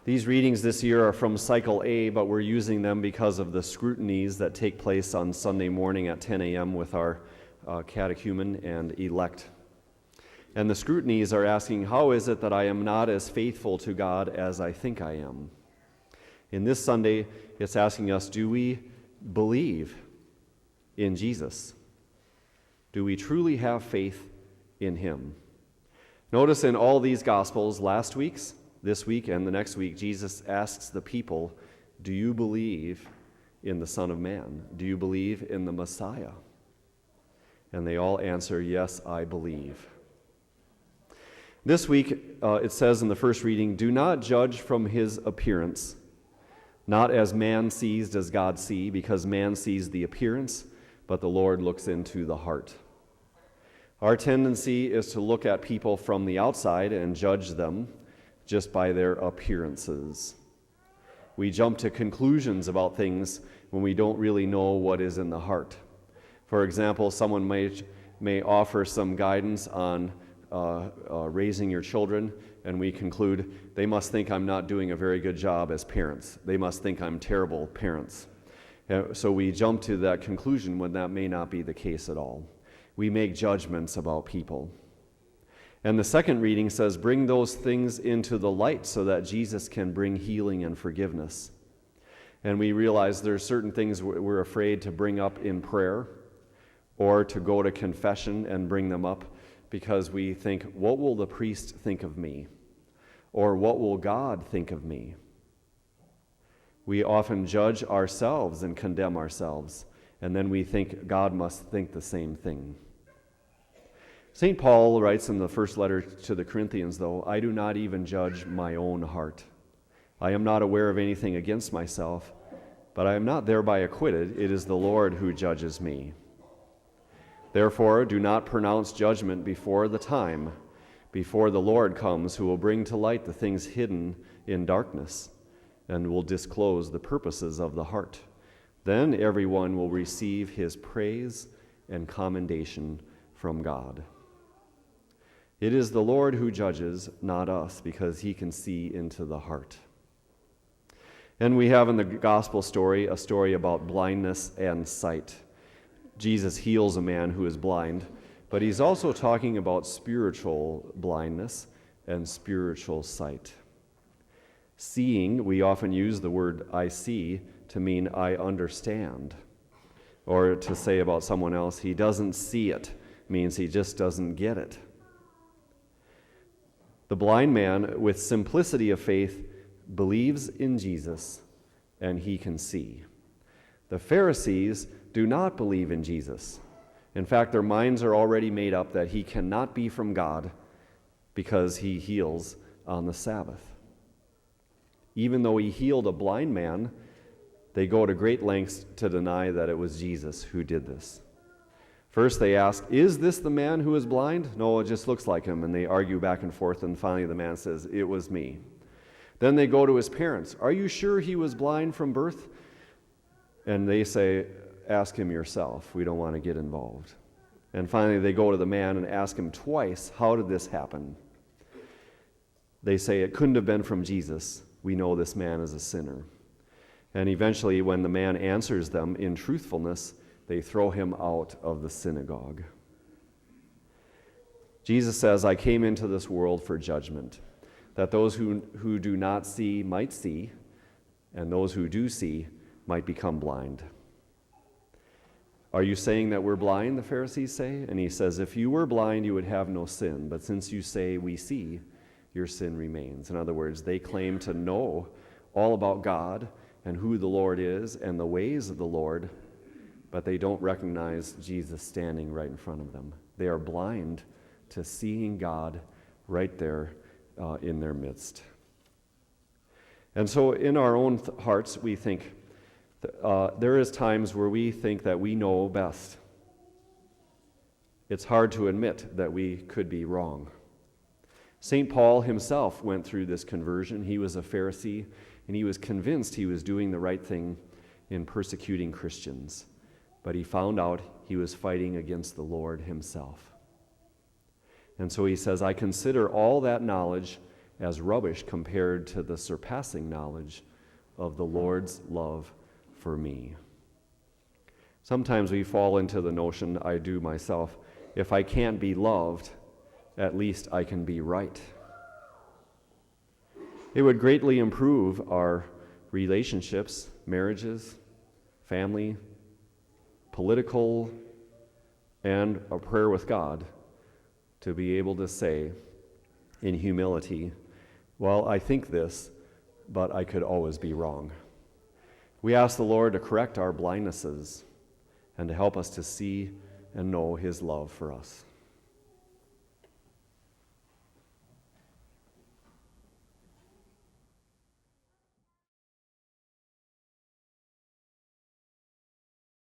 These readings this year are from Cycle A, but we're using them because of the scrutinies that take place on Sunday morning at 10 a.m. with our catechumen and elect. And the scrutinies are asking, how is it that I am not as faithful to God as I think I am? In this Sunday, it's asking us, do we believe in Jesus? Do we truly have faith in him? Notice in all these Gospels, last week's, this week, and the next week, Jesus asks the people, do you believe in the Son of Man? Do you believe in the Messiah? And they all answer, yes, I believe. This week, it says in the first reading, do not judge from his appearance, not as man sees does God see, because man sees the appearance, but the Lord looks into the heart. Our tendency is to look at people from the outside and judge them just by their appearances. We jump to conclusions about things when we don't really know what is in the heart. For example, someone may offer some guidance on raising your children, and we conclude they must think I'm not doing a very good job as parents. They must think I'm terrible parents. So we jump to that conclusion when that may not be the case at all. We make judgments about people. And the second reading says, bring those things into the light so that Jesus can bring healing and forgiveness. And we realize there are certain things we're afraid to bring up in prayer or to go to confession and bring them up because we think, what will the priest think of me? Or what will God think of me? We often judge ourselves and condemn ourselves, and then we think God must think the same thing. St. Paul writes in the first letter to the Corinthians, though, I do not even judge my own heart. I am not aware of anything against myself, but I am not thereby acquitted. It is the Lord who judges me. Therefore, do not pronounce judgment before the time, before the Lord comes, who will bring to light the things hidden in darkness, and will disclose the purposes of the heart. Then everyone will receive his praise and commendation from God. It is the Lord who judges, not us, because he can see into the heart. And we have in the gospel story a story about blindness and sight. Jesus heals a man who is blind, but he's also talking about spiritual blindness and spiritual sight. Seeing, we often use the word I see to mean I understand, or to say about someone else, he doesn't see it, means he just doesn't get it. The blind man, with simplicity of faith, believes in Jesus, and he can see. The Pharisees do not believe in Jesus. In fact, their minds are already made up that he cannot be from God because he heals on the Sabbath. Even though he healed a blind man, they go to great lengths to deny that it was Jesus who did this. First they ask, is this the man who is blind? No, it just looks like him. And they argue back and forth, and finally the man says, it was me. Then they go to his parents. Are you sure he was blind from birth? And they say, ask him yourself. We don't want to get involved. And finally they go to the man and ask him twice, how did this happen? They say, it couldn't have been from Jesus. We know this man is a sinner. And eventually, when the man answers them in truthfulness, they throw him out of the synagogue. Jesus says, I came into this world for judgment, that those who do not see might see, and those who do see might become blind. Are you saying that we're blind, the Pharisees say? And he says, if you were blind, you would have no sin, but since you say we see, your sin remains. In other words, they claim to know all about God and who the Lord is and the ways of the Lord, but they don't recognize Jesus standing right in front of them. They are blind to seeing God right there in their midst. And so in our own hearts, we think, there is times where we think that we know best. It's hard to admit that we could be wrong. St. Paul himself went through this conversion. He was a Pharisee, and he was convinced he was doing the right thing in persecuting Christians. But he found out he was fighting against the Lord himself. And so he says, I consider all that knowledge as rubbish compared to the surpassing knowledge of the Lord's love for me. Sometimes we fall into the notion, I do myself, if I can't be loved, at least I can be right. It would greatly improve our relationships, marriages, family, political, and a prayer with God to be able to say in humility, well, I think this, but I could always be wrong. We ask the Lord to correct our blindnesses and to help us to see and know his love for us.